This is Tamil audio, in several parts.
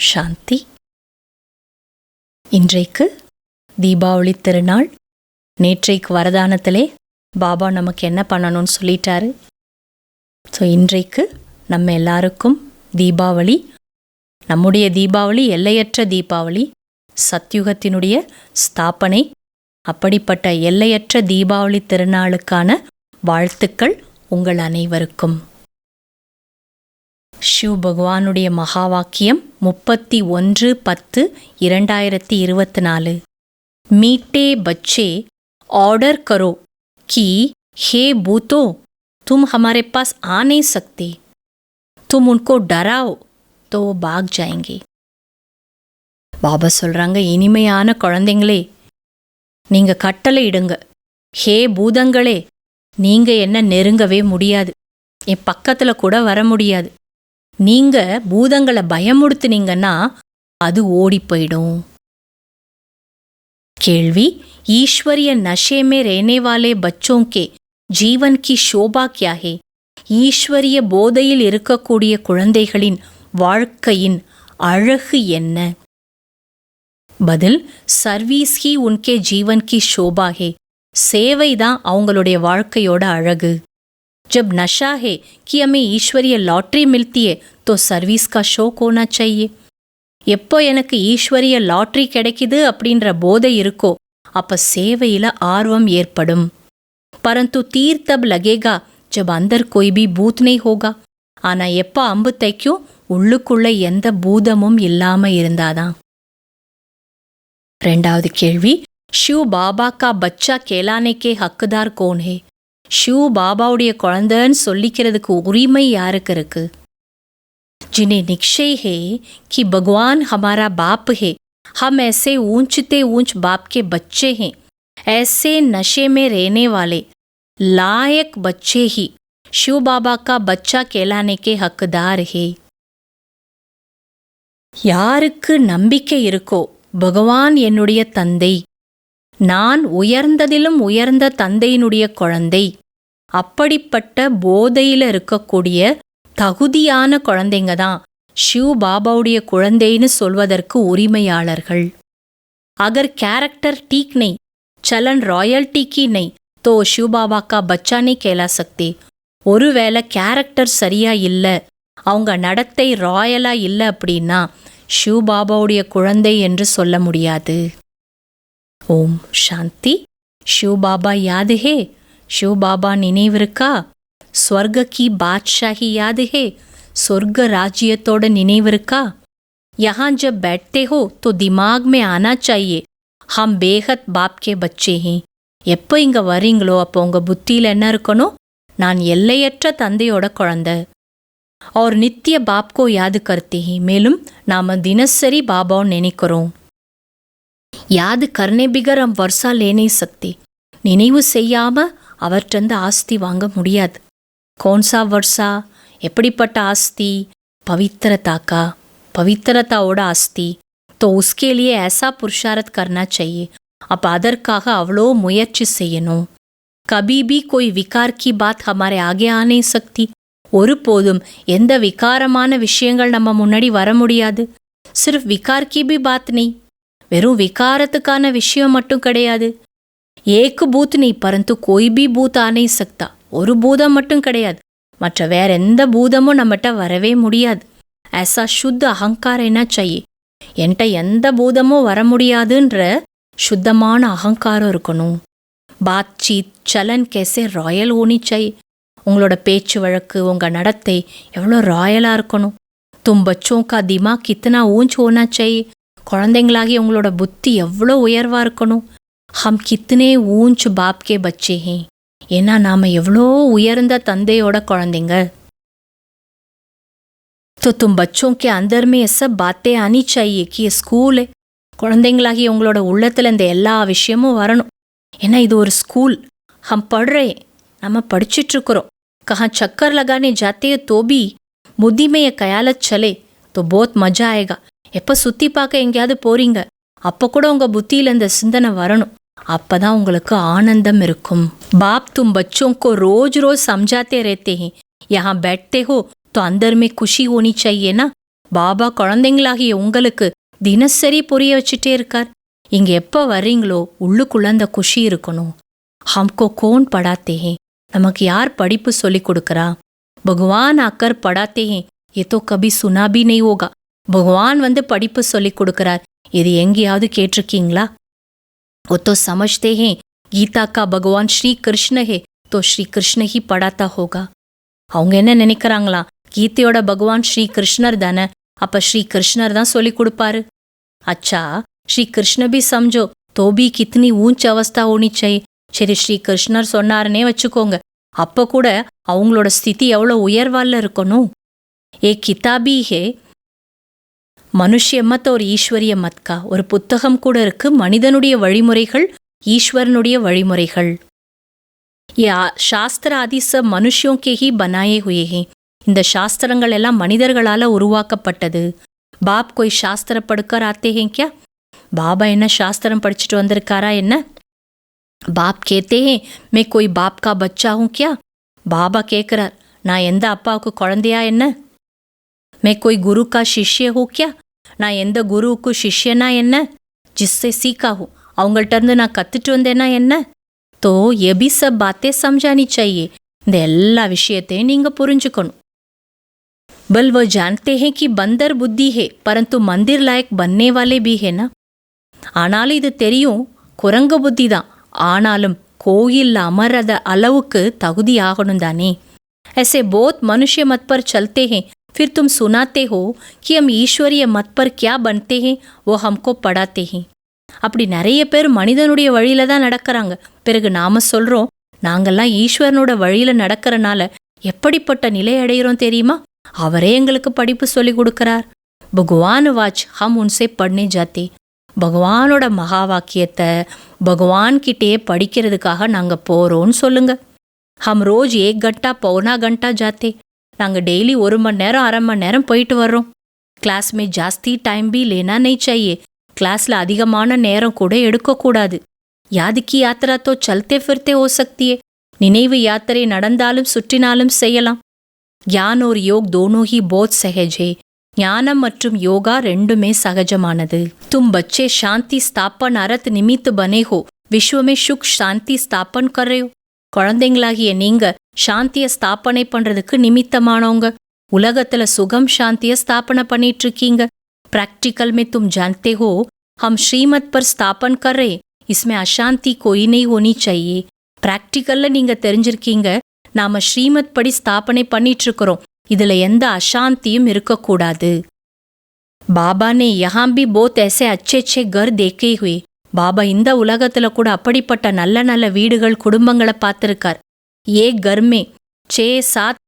சாந்தி. இன்றைக்கு தீபாவளி திருநாள். நேற்றைக்கு வரதானத்திலே பாபா நமக்கு என்ன பண்ணணும்னு சொல்லிட்டாரு. ஸோ இன்றைக்கு நம்ம எல்லாருக்கும் தீபாவளி. நம்முடைய தீபாவளி எல்லையற்ற தீபாவளி, சத்யுகத்தினுடைய ஸ்தாபனை. அப்படிப்பட்ட எல்லையற்ற தீபாவளி திருநாளுக்கான வாழ்த்துக்கள் உங்கள் அனைவருக்கும். ஷிவ் பகவானுடைய மகா வாக்கியம் 31/10/2024. मीठे बच्चे ऑर्डर करो कि हे भूतों, तुम हमारे पास आ नहीं सकते, तुम उनको डराओ तो वो भाग जाएंगे. பாபா சொல்றாங்க, இனிமையான குழந்தைங்களே, நீங்க கட்டளை இடுங்க. ஹே பூதங்களே, நீங்க என்ன நெருங்கவே முடியாது, என் பக்கத்துல கூட வர முடியாது. நீங்க பூதங்களை பயமுடுத்துனீங்கன்னா அது ஓடி போயிடும். கேள்வி, ईश्वरीय नशे में रहने वाले बच्चों के जीवन की शोभा क्या है? ஈஸ்வரிய போதையில் இருக்கக்கூடிய குழந்தைகளின் வாழ்க்கையின் அழகு என்ன? பதில், சர்வீஸ் ஹி உன்கே ஜீவன் கி ஷோபா ஹே. சேவை தான் அவங்களுடைய வாழ்க்கையோட அழகு. जब नशा है कि हमें ईश्वरीय लॉटरी मिलती है तो सर्विस का शौक होना चाहिए. எப்போ எனக்கு ஈஸ்வரிய லாட்ரி கிடைக்குது அப்படின்ற போதை இருக்கோ அப்ப சேவையில ஆர்வம் ஏற்படும். பரந்து தீர் தப் லகேகா ஜப் அந்தர் கோய் பி பூத் நஹீ ஹோகா. ஆனா எப்போ அம்பு தைக்கும் உள்ளுக்குள்ள எந்த பூதமும் இல்லாம இருந்தாதான். ரெண்டாவது கேள்வி, ஷிவ் பாபா கா பச்சா கேலானே கே ஹக்குதார் கோன் ஹே? ஷிவ் பாபாவுடைய குழந்தைன்னு சொல்லிக்கிறதுக்கு உரிமை யாருக்கு இருக்கு? जिन्हें निश्चय है कि भगवान हमारा बाप है, हम ऐसे ऊंचते ऊंच बाप के बच्चे हैं, ऐसे नशे में रहने वाले लायक बच्चे ही शिव बाबा का बच्चा कहलाने के हकदार है. யாருக்கு நம்பிக்கை இருக்கோ பகவான் என்னுடைய தந்தை, நான் உயர்ந்ததிலும் உயர்ந்த தந்தையினுடைய குழந்தை, அப்படிப்பட்ட போதையில இருக்கக்கூடிய தகுதியான குழந்தைங்க தான் ஷிவ் பாபாவுடைய குழந்தைன்னு சொல்வதற்கு உரிமையாளர்கள். அகர் கேரக்டர் டீக் நை, சலன் ராயல்டி கி நை, தோ ஷிவ் பாபா கா பச்சா நை கேலா சக்தே. ஒருவேளை கேரக்டர் சரியா இல்லை, அவங்க நடத்தை ராயலா இல்லை அப்படின்னா ஷிவ் பாபாவுடைய குழந்தை என்று சொல்ல முடியாது. ஓம் சாந்தி. ஷிவ் பாபா யாது ஹே? ஷிவ் பாபா நினைவிருக்கா? स्वर्ग की बादशाही याद है? स्वर्ग राज्यतोड़ निनेवरका? यहाँ जब बैठते हो तो दिमाग में आना चाहिए हम बेहद बाप के बच्चे हैं. எப்போ இங்க வரீங்களோ அப்போ உங்க புத்தியில் என்ன இருக்கணும்? நான் எல்லையற்ற தந்தையோட குழந்தை. और नित्य बाप को याद करते हैं. மேலும் நாம தினசரி பாபாவை நினைக்கிறோம். याद करने बिगर हम वर्षा ले नहीं सकते. நினைவு செய்யாம அவற்றிருந்து ஆஸ்தி வாங்க முடியாது. कौन-सा वर्षा? எப்படிப்பட்ட ஆஸ்தி? पवित्रता का, पवित्रताவோட ஆஸ்தி. तो उसके लिए ऐसा पुरुषार्थ करना चाहिए. அப்ப அதற்காக அவ்வளோ முயற்சி செய்யணும். कभी भी कोई विकार की बात हमारे आगे आ नहीं सकती. ஒருபோதும் எந்த விகாரமான விஷயங்கள் நம்ம முன்னாடி வர முடியாது. सिर्फ विकार की भी बात नहीं, வெறும் விகாரத்துக்கான விஷயம் மட்டும் கிடையாது. एक भूत नहीं परंतु कोई भी भूत आ नहीं सकता. ஒரு பூதம் மட்டும் கிடையாது, மற்ற வேற எந்த பூதமும் நம்மகிட்ட வரவே முடியாது. ऐसा शुद्ध अहंकार रहना चाहिए. என்கிட்ட எந்த பூதமும் வர முடியாதுன்ற சுத்தமான அகங்காரம் இருக்கணும். பாத்சீத் சலன் கேசே ராயல் ஹோனி चाहिए. உங்களோட பேச்சு வழக்கு, உங்க நடத்தை எவ்வளோ ராயலா இருக்கணும். तुम बच्चों का दिमाग कितना ऊंच होना चाहिए. குழந்தைங்களாகி உங்களோட புத்தி எவ்வளோ உயர்வா இருக்கணும். हम कितने ऊंच बाप के बच्चे हैं. ஏன்னா நாம எவ்வளோ உயர்ந்த தந்தையோட குழந்தைங்க. तो तुम बच्चों के अंदर में ये सब बातें आनी चाहिए कि ये स्कूल है. குழந்தைங்களாகி உங்களோட உள்ளத்துல இந்த எல்லா விஷயமும் வரணும். ஏன்னா இது ஒரு ஸ்கூல். हम पढ़ रहे, நம்ம படிச்சுட்டு இருக்கிறோம். कहाँ चक्कर लगाने जाते हैं तो भी बुद्धि में ये ख्यालत चले तो बहुत मजा आएगा. எப்போ சுத்தி பார்க்க எங்கேயாவது போறீங்க அப்போ கூட உங்க புத்தியில இந்த சிந்தனை வரணும். அப்பதான் உங்களுக்கு ஆனந்தம் இருக்கும். बाप तुम बच्चों को रोज रोज समझाते रहते हैं. यहाँ बैठते हो तो अंदर में खुशी होनी चाहिए ना. பாபா குழந்தைங்களாகிய உங்களுக்கு தினசரி புரிய வச்சுட்டே இருக்கார். இங்க எப்ப வர்றீங்களோ உள்ளுக்குள்ள அந்த குஷி இருக்கணும். ஹம்கோ கோன் படாத்தே ஹே, நமக்கு யார் படிப்பு சொல்லி கொடுக்கறா? பகவான் ஆக்கர் படாத்தே ஹே, ஏ தோ கபி சுனா பி நஹீ ஹோகா. பகவான் வந்து படிப்பு சொல்லி கொடுக்கறார், இது எங்கேயாவது கேட்டிருக்கீங்களா? वो तो समझते हैं गीता का भगवान श्री कृष्ण है तो श्री कृष्ण ही पढ़ाता होगा. அவங்க என்ன நினைக்கிறாங்களா? கீதையோட பகவான் ஸ்ரீ கிருஷ்ணர் தானே, அப்ப ஸ்ரீ கிருஷ்ணர் தான் சொல்லி கொடுப்பாரு. अच्छा श्री कृष्ण भी समझो तो भी कितनी ऊंच अवस्था होनी चाहिए. சரி, ஸ்ரீ கிருஷ்ணர் சொன்னாருன்னே வச்சுக்கோங்க, அப்ப கூட அவங்களோட ஸ்திதி எவ்வளோ உயர்வால இருக்கணும். ஏ கிதாபி ஹே மனுஷ்ய மத் ஒரு ஈஸ்வரிய மத்கா, ஒரு புத்தகம் கூட இருக்கு, மனிதனுடைய வழிமுறைகள், ஈஸ்வரனுடைய வழிமுறைகள். சாஸ்திர ஆதி சப் மனுஷ்யோं के ही बनाए हुए हैं. இந்த சாஸ்திரங்கள் எல்லாம் மனிதர்களால உருவாக்கப்பட்டது. பாப் कोई शास्त्र पढ़कर आते हैं क्या? பாபா என்ன சாஸ்திரம் படிச்சுட்டு வந்திருக்காரா என்ன? பாப் கேத்தே ஹே மே கோய் பாப் கா பச்சா ஹூं क्या? பாபா கேட்கிறார், நான் எந்த அப்பாவுக்கு குழந்தையா என்ன? மே கோய் குரு கா சிஷ்ய ஹூं क्या? நான் எந்த குருவுக்கு சிஷ்யனா என்ன? ஜிஸ்ஸே சீக்கா ஹூ, அவங்கள்ட்ட இருந்து நான் கத்துட்டு வந்தேன்னா என்ன? தோ ये भी सब बातें समझानी चाहिए. இந்த எல்லா விஷயத்தையும் நீங்க புரிஞ்சுக்கணும். बल वो जानते हैं कि बंदर बुद्धि है परंतु मंदिर लायक बनने वाले भी है ना. ஆனாலும் இது தெரியும், குரங்கு புத்தி தான், ஆனாலும் கோயில் அமரத அளவுக்கு தகுதி ஆகணும் தானே. ऐसे बहुत मनुष्य मत पर चलते हैं, फिर तुम सुनाते हो कि हम ईश्वरीय मत पर क्या बनते हैं, वो हमको पढ़ाते हैं. அப்படி நிறைய பேர் மனிதனுடைய வழியில தான் நடக்கிறாங்க. பிறகு நாம சொல்றோம், நாங்கெல்லாம் ஈஸ்வரனோட வழியில நடக்கிறனால எப்படிப்பட்ட நிலை அடைகிறோம் தெரியுமா? அவரே எங்களுக்கு படிப்பு சொல்லி கொடுக்கிறார். பகவான் வாச் ஹம் உன்சே பढ़ने जाते. பகவானோட மகா வாக்கியத்தை பகவான் கிட்டே படிக்கிறதுக்காக நாங்க போறோம்னு சொல்லுங்க. ஹம் ரோஜ் 1 घंटा पौना घंटा जाते. நாங்க டெய்லி 1 மணி நேரம் 1/2 மணி நேரம் போயிட்டு வர்றோம். கிளாஸ் மே ஜாஸ்தி டைம் பி லேனா நஹீ சாஹியே. கிளாஸ்ல அதிகமான நேரம் கூட எடுக்கக்கூடாது. யாதிக்கு யாத்திரா தோ சல்தே ஃபிர்தே ஹோ சக்தி ஹை. நினைவு யாத்திரை நடந்தாலும் சுற்றினாலும் செய்யலாம். ஞான் और योग दोनों ही बहुत सहज है. ஞானம் மற்றும் யோகா ரெண்டுமே சகஜமானது. தும் பச்சே சாந்தி ஸ்தாபன் அரத் நிமித் பனே ஹோ, விஸ்வமே சுக் சாந்தி ஸ்தாபன் கர் ரஹே ஹோ. குழந்தைங்களாகிய நீங்க சாந்திய ஸ்தாபனை பண்றதுக்கு நிமித்தமானவங்க. உலகத்துல சுகம் சாந்திய ஸ்தாபனை பண்ணிட்டு இருக்கீங்க. प्रैक्टिकल में तुम जानते हो हम श्रीमत पर स्थापन कर रहे, इसमें अशांति कोई नहीं होनी चाहिए. प्रैक्टिकல்ல நீங்க தெரிஞ்சிருக்கீங்க, நாம ஸ்ரீமத் படி ஸ்தாபனை பண்ணிட்டு இருக்கிறோம், இதுல எந்த அசாந்தியும் இருக்கக்கூடாது. பாபா ने यहाँ भी बहुत ऐसे अच्छे अच्छे घर देखे हुए. பாபா இந்த உலகத்துல கூட அப்படிப்பட்ட நல்ல நல்ல வீடுகள் குடும்பங்களை பார்த்திருக்கார். ये घर में 6-7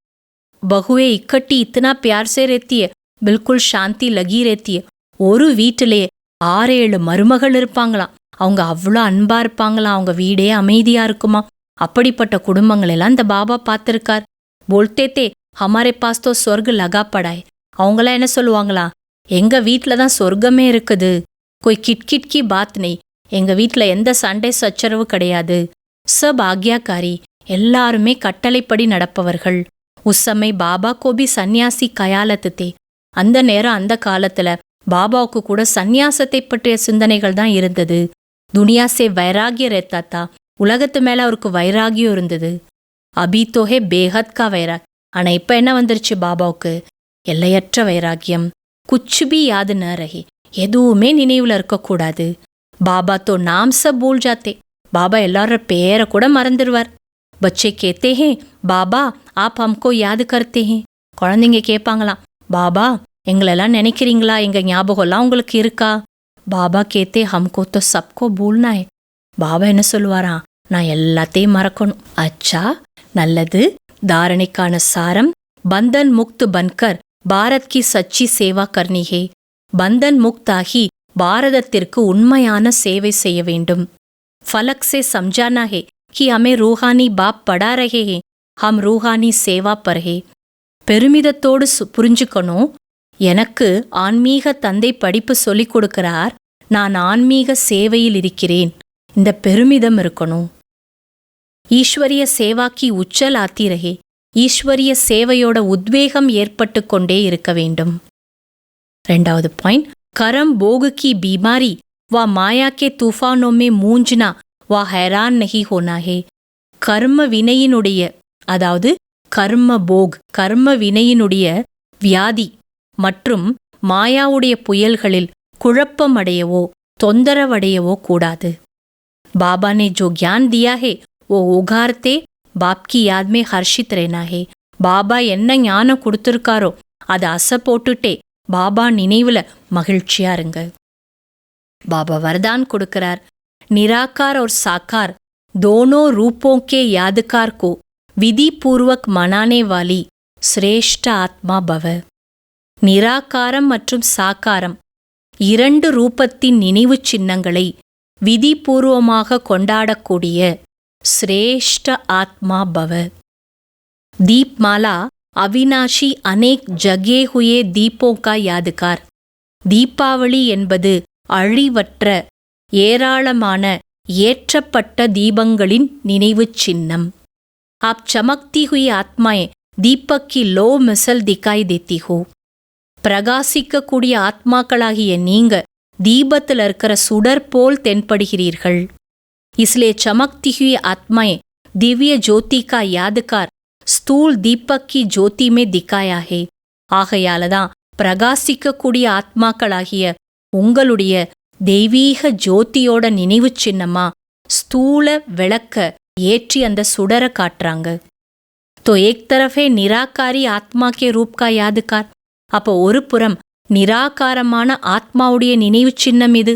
बहुएं इकट्ठी इतना प्यार से रहती है, बिल्कुल शांति लगी रहती है. ஒரு வீட்டிலே 6-7 மருமகள் இருப்பாங்களாம், அவங்க அவ்வளோ அன்பா இருப்பாங்களாம், அவங்க வீடே அமைதியா இருக்குமா. அப்படிப்பட்ட குடும்பங்கள் எல்லாம் இந்த பாபா பார்த்திருக்கார். போல்தே தே ஹமாரே பாஸ் தோ சொர்க் லகா படாய். அவங்களாம் என்ன சொல்லுவாங்களா, எங்க வீட்டில தான் சொர்க்கமே இருக்குது. கோய் கிட்கிட் கி பாத் நெய், எங்க வீட்டில எந்த சண்டை சச்சரவு கிடையாது. சப் ஆக்யாக்காரி, எல்லாருமே கட்டளைப்படி நடப்பவர்கள். உஸ் சமய பாபா கோ பி சந்நியாசி கயாலத்து தே. அந்த நேரம் அந்த காலத்துல பாபாவுக்கு கூட சந்நியாசத்தை பற்றிய சிந்தனைகள் தான் இருந்தது. துனியாசே வைராகிய ரேத்தாத்தா, உலகத்து மேல அவருக்கு வைராகியம் இருந்தது. அபீத்தோஹே பேஹத் கா வைராக், ஆனா இப்ப என்ன வந்துருச்சு பாபாவுக்கு? எல்லையற்ற வைராகியம். குச்சுபி யாது ந ரஹே, எதுவுமே நினைவுல இருக்கக்கூடாது. பாபா தோ நாம் சப் பூல் ஜாத்தே, பாபா எல்லாரோட பேரை கூட மறந்துடுவார். பச்சே கேத்தே ஹே பாபா ஆப் ஹம்கோ யாது கர்த்தே ஹே. குழந்தைங்க கேட்பாங்களாம், பாபா எங்களெல்லாம் நினைக்கிறீங்களா, எங்க ஞாபகம்லாம் உங்களுக்கு இருக்கா? பாபா கேத்தே ஹம்கோ தோ சப்கோ பூல்னா ஹே. பாபா என்ன சொல்லுவாரா, நான் எல்லாத்தையும் மறக்கணும். அச்சா, நல்லது. தாரணைக்கான சாரம், பந்தன் முக்த் பன்கர் பாரத் கி சச்சி சேவா கர்னி ஹே. பந்தன் முக்தாகி பாரதத்திற்கு உண்மையான சேவை செய்ய வேண்டும். ஃபலக் சே சம்ஜானா ஹே कि हमें रूहानी बाप पढ़ा रहे हैं, हम रूहानी सेवा पर है. பெருமிதத்தோடு புரிஞ்சுக்கணும், எனக்கு ஆன்மீக தந்தை படிப்பு சொல்லிக் கொடுக்கிறார், நான் ஆன்மீக சேவையில் இருக்கிறேன். இந்த பெருமிதம் இருக்கணும். ஈஸ்வரிய சேவாக்கி உச்சல் ஆத்தி ரஹே, ஈஸ்வரிய சேவையோட உத்வேகம் ஏற்பட்டு கொண்டே இருக்க வேண்டும். 2வது பாயிண்ட், கரம் போகு கி பீமாரி வா மாயா கே தூஃபானோ மே மூஞ்ச்னா வா ஹைரான் நஹி ஹோனா ஹே. கர்ம வினையினுடைய, அதாவது கர்ம போக், கர்ம வினையினுடைய வியாதி மற்றும் மாயாவுடைய புயல்களில் குழப்பமடையவோ தொந்தரவடையவோ கூடாது. बाबा ने जो ज्ञान दिया है वो उगारते बाप की याद में हर्षित रहना है. பாபா என்ன ஞானம் கொடுத்துருக்காரோ அதை அசை போட்டுட்டே பாபா நினைவுல மகிழ்ச்சியா இருங்க. பாபா வரதான் கொடுக்கிறார், निराकार और साकार दोनों रूपों के यादकार को विधि पूर्वक मनाने वाली श्रेष्ठ आत्मा भव. நிராகாரம் மற்றும் சாக்காரம் இரண்டு ரூபத்தின் நினைவு சின்னங்களை விதிபூர்வமாக கொண்டாடக்கூடிய श्रेष्ठ आत्मा भव. दीपमाला अविनाशी अनेक जगे हुए दीपों का यादगार. தீபாவளி என்பது அழிவற்ற ஏராளமான ஏற்றப்பட்ட தீபங்களின் நினைவு சின்னம். आप चमकती हुई आत्माएं दीपक की लो मिसल दिखाई देती हो. பிரகாசிக்கக்கூடிய ஆத்மாக்களாகிய நீங்க தீபத்தில் இருக்கிற சுடர் போல் தென்படுகிறீர்கள். इसलिए चमकती हुई आत्माएं दिव्य ज्योति का यादगार स्थूल दीपक की ज्योति में दिखाया है. ஆகையாலதான் பிரகாசிக்கக்கூடிய ஆத்மாக்களாகிய உங்களுடைய தெய்வீக ஜோதியோட நினைவு சின்னமா ஸ்தூல விளக்க ஏற்றி அந்த சுடர காட்டுறாங்க. तो एक तरफ है निराकारी आत्मा के रूप का यादगार. அப்போ ஒரு புறம் நிராகாரமான ஆத்மாவுடைய நினைவு சின்னம் இது.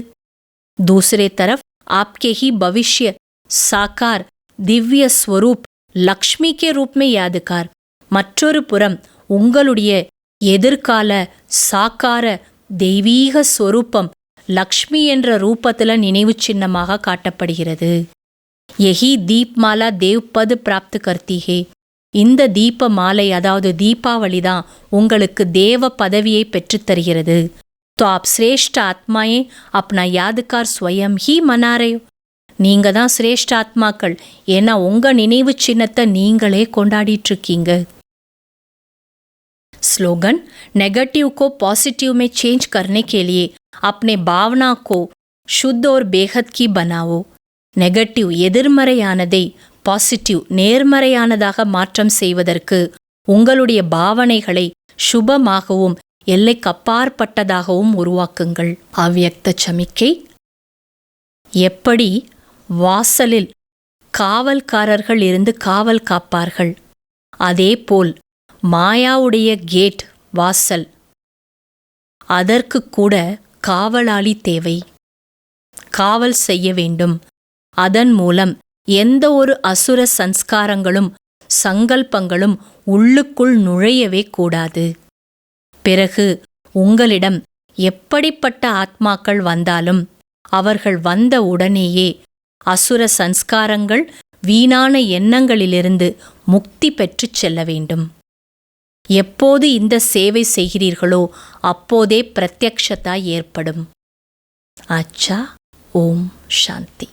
दूसरे तरफ आपके ही भविष्य साकार दिव्य स्वरूप लक्ष्मी के रूप में यादगार. மற்றொரு புறம் உங்களுடைய எதிர்கால சாக்கார தெய்வீக ஸ்வரூபம் லக்ஷ்மி என்ற ரூபத்துல நினைவு சின்னமாக காட்டப்படுகிறது. यही दीपमाला देवपद प्राप्त करती है. இந்த தீப மாலை, அதாவது தீபாவளி தான் உங்களுக்கு தேவ பதவியை பெற்றுத்தருகிறது. तो आप श्रेष्ठ आत्माएं अपना यादगार स्वयं ही मना रहे हो. நீங்க தான் சிரேஷ்ட ஆத்மாக்கள், ஏன்னா உங்க நினைவு சின்னத்தை நீங்களே கொண்டாடிட்டு இருக்கீங்க. स्लोगन, नेगेटिव को पॉजिटिव में चेंज करने के लिए अपने भावना को शुद्ध और बेहद की बनाओ. நெகட்டிவ் எதிர்மறையானதை பாசிட்டிவ் நேர்மறையானதாக மாற்றம் செய்வதற்கு உங்களுடைய பாவனைகளை சுபமாகவும் எல்லைக்கப்பாற்பட்டதாகவும் உருவாக்குங்கள். அவ்யக்த சமிக்கை. எப்படி வாசலில் காவல்காரர்கள் இருந்து காவல் காப்பார்கள், அதேபோல் மாயாவுடைய கேட் வாசல், அதற்கு கூட காவலாளி தேவை. காவல் செய்ய வேண்டும். அதன் மூலம் எந்த ஒரு அசுர சன்ஸ்காரங்களும் சங்கல்பங்களும் உள்ளுக்குள் நுழையவே கூடாது. பிறகு உங்களிடம் எப்படிப்பட்ட ஆத்மாக்கள் வந்தாலும் அவர்கள் வந்த உடனேயே அசுர சன்ஸ்காரங்கள் வீணான எண்ணங்களிலிருந்து முக்தி பெற்றுச் செல்ல வேண்டும். எப்போது இந்த சேவை செய்கிறீர்களோ அப்போதே பிரத்யக்ஷதா ஏற்படும். அச்சா. ஓம் சாந்தி.